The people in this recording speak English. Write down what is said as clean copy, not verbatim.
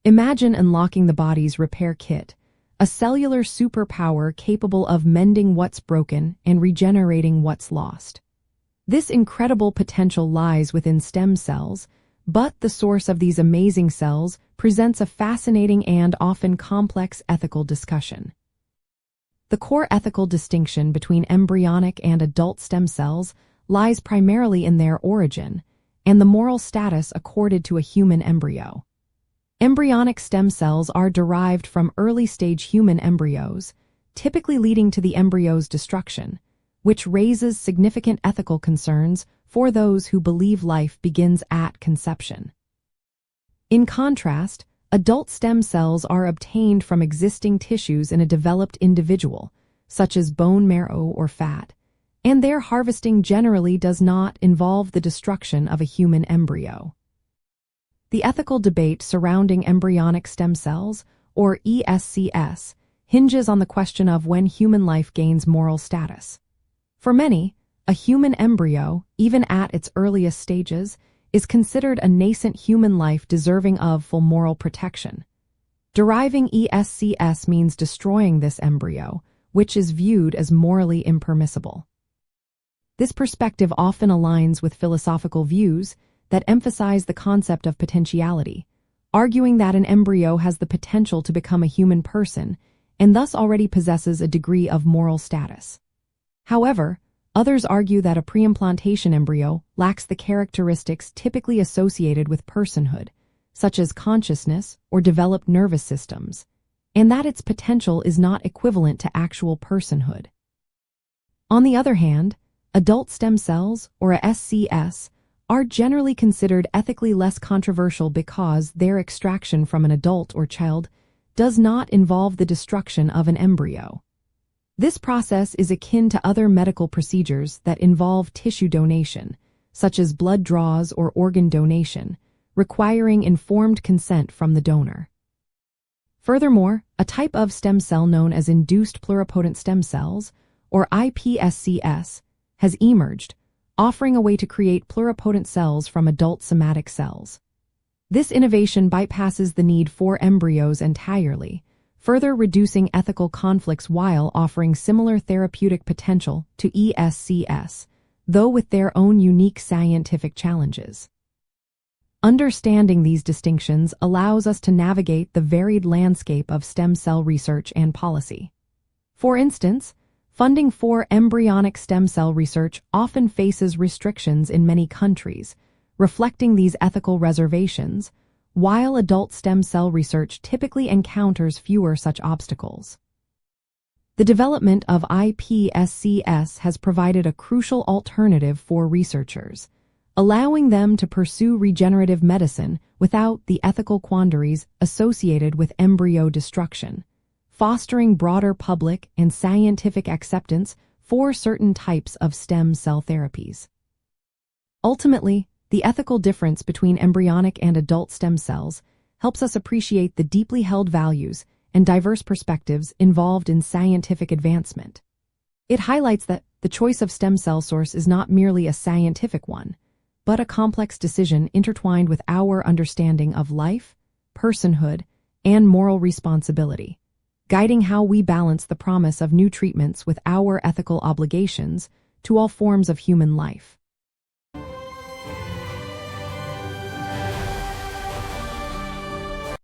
Imagine unlocking the body's repair kit, a cellular superpower capable of mending what's broken and regenerating what's lost. This incredible potential lies within stem cells, but the source of these amazing cells presents a fascinating and often complex ethical discussion. The core ethical distinction between embryonic and adult stem cells lies primarily in their origin and the moral status accorded to a human embryo. Embryonic stem cells are derived from early-stage human embryos, typically leading to the embryo's destruction, which raises significant ethical concerns for those who believe life begins at conception. In contrast, adult stem cells are obtained from existing tissues in a developed individual, such as bone marrow or fat, and their harvesting generally does not involve the destruction of a human embryo. The ethical debate surrounding embryonic stem cells, or ESCS, hinges on the question of when human life gains moral status. For many, a human embryo, even at its earliest stages, is considered a nascent human life deserving of full moral protection. Deriving ESCS means destroying this embryo, which is viewed as morally impermissible. This perspective often aligns with philosophical views that emphasize the concept of potentiality, arguing that an embryo has the potential to become a human person and thus already possesses a degree of moral status. However, others argue that a preimplantation embryo lacks the characteristics typically associated with personhood, such as consciousness or developed nervous systems, and that its potential is not equivalent to actual personhood. On the other hand, adult stem cells, or a SCS, are generally considered ethically less controversial because their extraction from an adult or child does not involve the destruction of an embryo. This process is akin to other medical procedures that involve tissue donation, such as blood draws or organ donation, requiring informed consent from the donor. Furthermore, a type of stem cell known as induced pluripotent stem cells, or iPSCs, has emerged, offering a way to create pluripotent cells from adult somatic cells. This innovation bypasses the need for embryos entirely, further reducing ethical conflicts while offering similar therapeutic potential to ESCS, though with their own unique scientific challenges. Understanding these distinctions allows us to navigate the varied landscape of stem cell research and policy. For instance, funding for embryonic stem cell research often faces restrictions in many countries, reflecting these ethical reservations, while adult stem cell research typically encounters fewer such obstacles. The development of iPSCs has provided a crucial alternative for researchers, allowing them to pursue regenerative medicine without the ethical quandaries associated with embryo destruction, fostering broader public and scientific acceptance for certain types of stem cell therapies. Ultimately, the ethical difference between embryonic and adult stem cells helps us appreciate the deeply held values and diverse perspectives involved in scientific advancement. It highlights that the choice of stem cell source is not merely a scientific one, but a complex decision intertwined with our understanding of life, personhood, and moral responsibility, guiding how we balance the promise of new treatments with our ethical obligations to all forms of human life.